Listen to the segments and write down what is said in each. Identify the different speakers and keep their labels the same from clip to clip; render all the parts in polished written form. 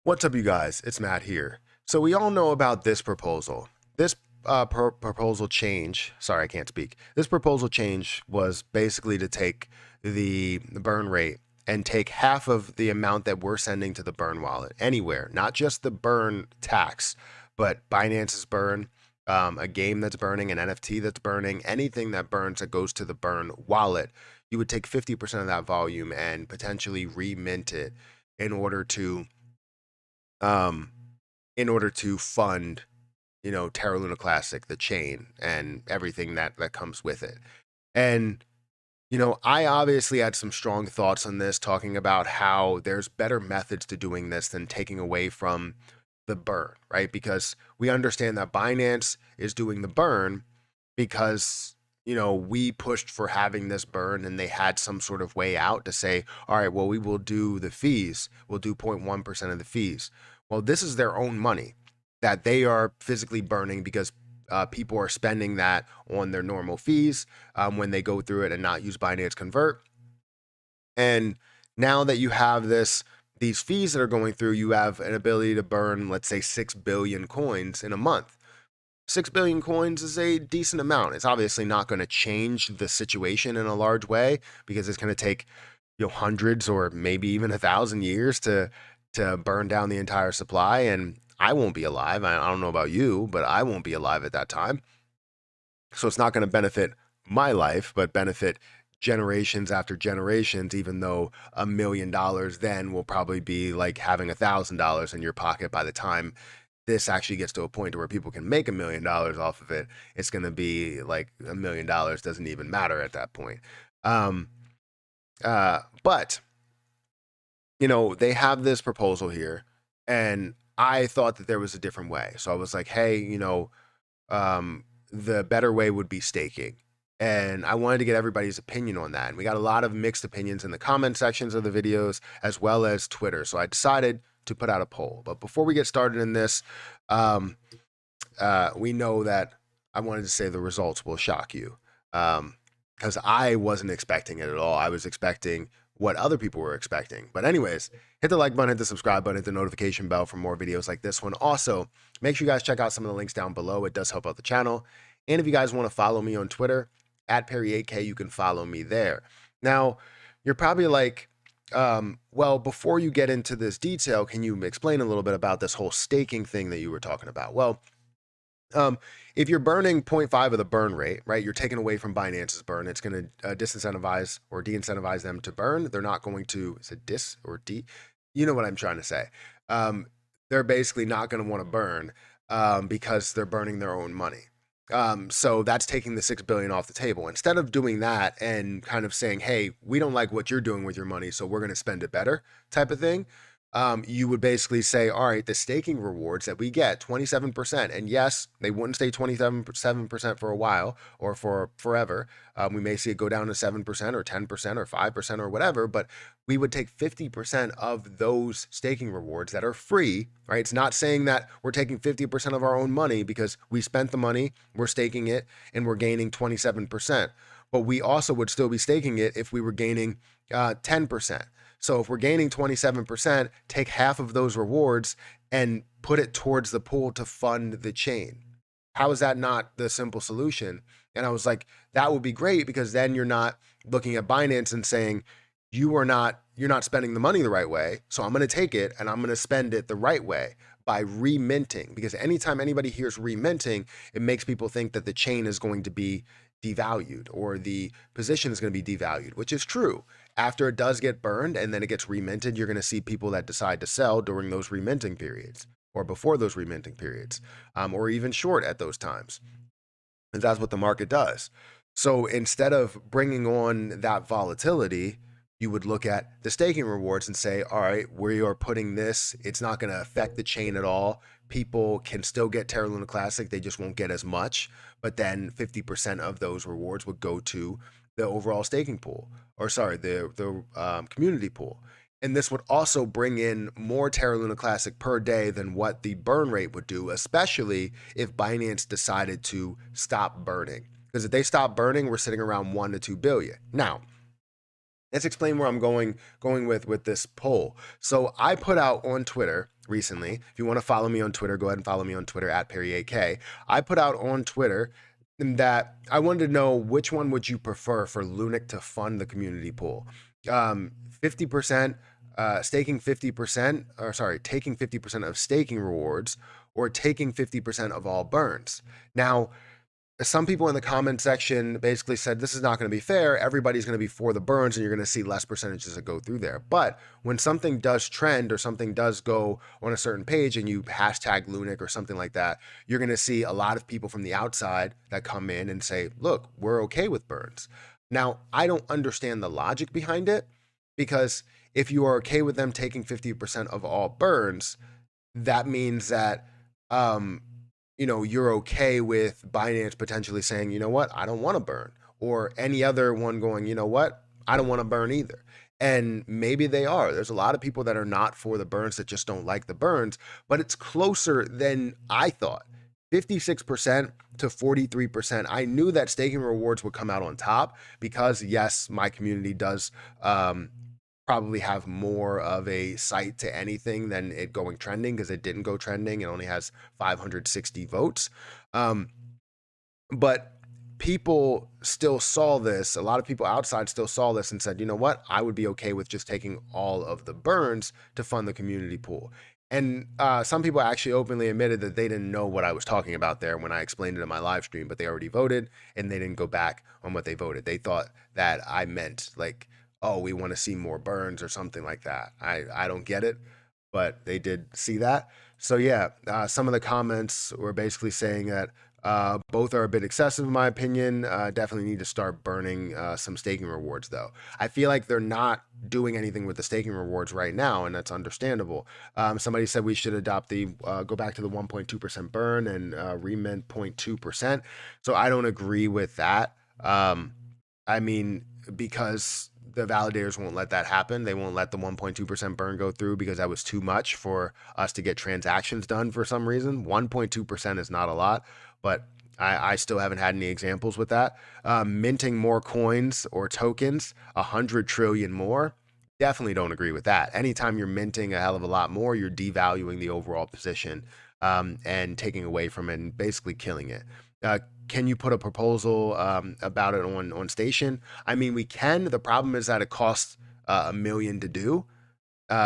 Speaker 1: What's up, you guys? It's Matt here. So we all know about this proposal. This proposal change, sorry, I can't speak. This proposal change was basically to take the burn rate and take half of the amount that we're sending to the burn wallet anywhere, not just the burn tax, but Binance's burn, a game that's burning, an NFT that's burning, anything that burns that goes to the burn wallet. You would take 50% of that volume and potentially remint it in order to um, fund, Terra Luna Classic, the chain, and everything that comes with it. And I obviously had some strong thoughts on this, talking about how there's better methods to doing this than taking away from the burn, right? Because we understand that Binance is doing the burn because we pushed for having this burn, and they had some sort of way out to say, all right, well, we will do the fees, we'll do 0.1% of the fees. Well, this is their own money that they are physically burning because people are spending that on their normal fees when they go through it and not use Binance Convert. And now that you have these fees that are going through, you have an ability to burn, let's say, 6 billion coins in a month. 6 billion coins is a decent amount. It's obviously not going to change the situation in a large way, because it's going to take hundreds or maybe even 1,000 years to burn down the entire supply, and I won't be alive. I don't know about you, but I won't be alive at that time. So it's not going to benefit my life, but benefit generations after generations, even though $1 million then will probably be like having $1,000 in your pocket by the time this actually gets to a point where people can make $1 million off of it. It's going to be like $1 million doesn't even matter at that point. Um, but they have this proposal here, and I thought that there was a different way. So I was like, hey, the better way would be staking. And I wanted to get everybody's opinion on that. And we got a lot of mixed opinions in the comment sections of the videos, as well as Twitter. So I decided to put out a poll. But before we get started in this, we know that I wanted to say the results will shock you, because I wasn't expecting it at all. I was expecting what other people were expecting. But anyways, hit the like button, hit the subscribe button, hit the notification bell for more videos like this one. Also, make sure you guys check out some of the links down below. It does help out the channel. And if you guys want to follow me on Twitter, at Perry8K, you can follow me there. Now, you're probably like, well, before you get into this detail, can you explain a little bit about this whole staking thing that you were talking about? Well, if you're burning 0.5 of the burn rate, right, you're taking away from Binance's burn. It's going to disincentivize or de-incentivize them to burn. They're not going to, is it dis or de? You know what I'm trying to say. They're basically not going to want to burn because they're burning their own money. So that's taking the 6 billion off the table. Instead of doing that and kind of saying, hey, we don't like what you're doing with your money, so we're going to spend it better type of thing, you would basically say, all right, the staking rewards that we get, 27%. And yes, they wouldn't stay 27% for a while or for forever. We may see it go down to 7% or 10% or 5% or whatever, but we would take 50% of those staking rewards that are free, right? It's not saying that we're taking 50% of our own money because we spent the money, we're staking it, and we're gaining 27%. But we also would still be staking it if we were gaining 10%. So if we're gaining 27%, take half of those rewards and put it towards the pool to fund the chain. How is that not the simple solution? And I was like, that would be great, because then you're not looking at Binance and saying, you're not spending the money the right way. So I'm going to take it and I'm going to spend it the right way by reminting, because anytime anybody hears reminting, it makes people think that the chain is going to be devalued or the position is going to be devalued, which is true. After it does get burned and then it gets reminted, you're going to see people that decide to sell during those reminting periods or before those reminting periods, or even short at those times. And that's what the market does. So instead of bringing on that volatility, you would look at the staking rewards and say, all right, we are putting this, it's not going to affect the chain at all. People can still get Terra Luna Classic, they just won't get as much. But then 50% of those rewards would go to the overall staking pool, or sorry, the community pool. And this would also bring in more Terra Luna Classic per day than what the burn rate would do, especially if Binance decided to stop burning. Because if they stop burning, we're sitting around 1 to 2 billion. Now, let's explain where I'm going with this poll. So I put out on Twitter recently. If you want to follow me on Twitter, go ahead and follow me on Twitter at Perry8K. I put out on Twitter that I wanted to know which one would you prefer for Lunic to fund the community pool. 50% staking 50%, or sorry, taking 50% of staking rewards, or taking 50% of all burns. Now, some people in the comment section basically said this is not going to be fair. Everybody's going to be for the burns, and you're going to see less percentages that go through there. But when something does trend or something does go on a certain page and you hashtag Lunic or something like that, you're going to see a lot of people from the outside that come in and say, look, we're okay with burns. Now, I don't understand the logic behind it, because if you are okay with them taking 50% of all burns, that means that um, you're okay with Binance potentially saying, you know what, I don't want to burn, or any other one going, you know what, I don't want to burn either. And maybe they are. There's a lot of people that are not for the burns that just don't like the burns, but it's closer than I thought. 56% to 43%. I knew that staking rewards would come out on top because, yes, my community does probably have more of a site to anything than it going trending, because it didn't go trending. It only has 560 votes. Um, but people still saw this. A lot of people outside still saw this and said, you know what? I would be okay with just taking all of the burns to fund the community pool. And some people actually openly admitted that they didn't know what I was talking about there when I explained it in my live stream, but they already voted and they didn't go back on what they voted. They thought that I meant like, oh, we want to see more burns or something like that. I don't get it, but they did see that. So yeah, some of the comments were basically saying that both are a bit excessive, in my opinion. Definitely need to start burning some staking rewards, though. I feel like they're not doing anything with the staking rewards right now, and that's understandable. Somebody said we should adopt go back to the 1.2% burn and remint 0.2%. So I don't agree with that. I mean, because the validators won't let that happen. They won't let the 1.2% burn go through because that was too much for us to get transactions done for some reason. 1.2% is not a lot, but I still haven't had any examples with that. Minting more coins or tokens, 100 trillion more. Definitely don't agree with that. Anytime you're minting a hell of a lot more, you're devaluing the overall position and taking away from it and basically killing it. Can you put a proposal about it on station? I mean, we can. The problem is that it costs $1 million to do.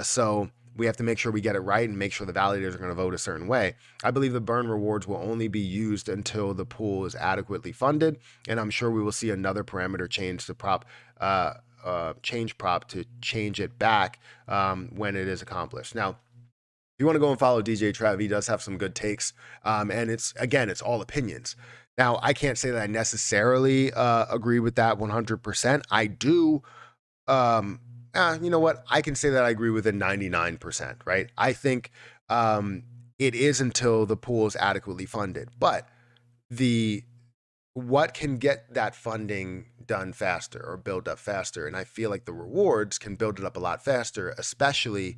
Speaker 1: So we have to make sure we get it right and make sure the validators are going to vote a certain way. I believe the burn rewards will only be used until the pool is adequately funded, and I'm sure we will see another parameter change to change prop to change it back when it is accomplished. Now, if you want to go and follow DJ Trev, he does have some good takes, and it's all opinions. Now, I can't say that I necessarily agree with that 100%. I do you know what? I can say that I agree with it 99%, right? I think it is until the pool is adequately funded. But the what can get that funding done faster or build up faster? And I feel like the rewards can build it up a lot faster, especially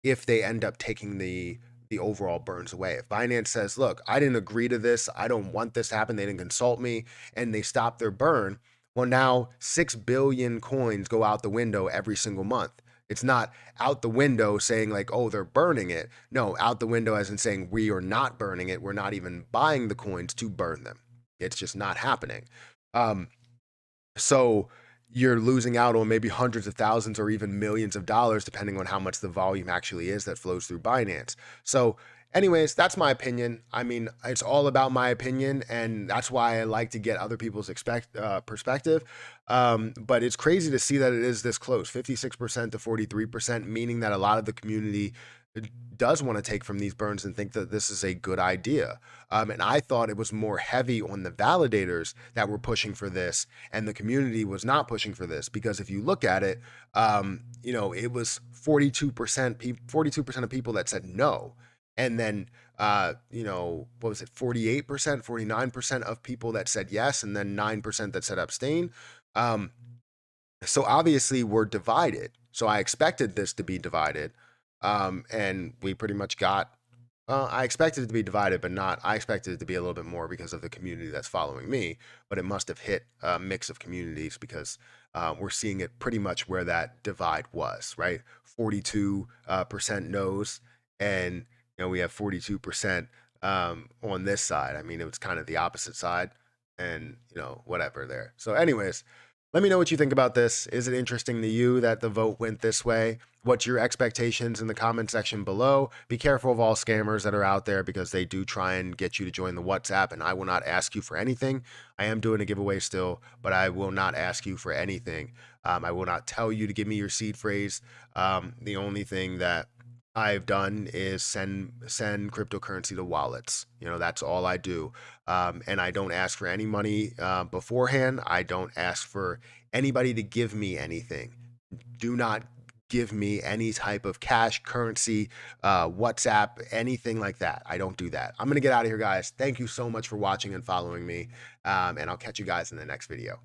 Speaker 1: if they end up taking the overall burns away. If Binance says, "Look, I didn't agree to this. I don't want this to happen. They didn't consult me," and they stop their burn, well, now 6 billion coins go out the window every single month. It's not out the window saying like, "Oh, they're burning it." No, out the window as in saying we are not burning it. We're not even buying the coins to burn them. It's just not happening. Um, so you're losing out on maybe hundreds of thousands or even millions of dollars, depending on how much the volume actually is that flows through Binance. So, anyways, that's my opinion. I mean, it's all about my opinion, and that's why I like to get other people's perspective. But it's crazy to see that it is this close, 56% to 43%, meaning that a lot of the community does want to take from these burns and think that this is a good idea. And I thought it was more heavy on the validators that were pushing for this, and the community was not pushing for this. Because if you look at it, it was 42%, 42% of people that said no. And then, what was it, 48%, 49% of people that said yes, and then 9% that said abstain. So obviously we're divided. So I expected this to be divided. And we pretty much got, I expected it to be divided, but not, I expected it to be a little bit more because of the community that's following me, but it must have hit a mix of communities because we're seeing it pretty much where that divide was, right? 42% no's and we have 42% on this side. I mean, it was kind of the opposite side, and whatever there. So, anyways, let me know what you think about this. Is it interesting to you that the vote went this way? What's your expectations in the comment section below? Be careful of all scammers that are out there because they do try and get you to join the WhatsApp, and I will not ask you for anything. I am doing a giveaway still, but I will not ask you for anything. I will not tell you to give me your seed phrase. The only thing that I've done is send cryptocurrency to wallets. That's all I do. And I don't ask for any money beforehand. I don't ask for anybody to give me anything. Do not give me any type of cash, currency, WhatsApp, anything like that. I don't do that. I'm going to get out of here, guys. Thank you so much for watching and following me. And I'll catch you guys in the next video.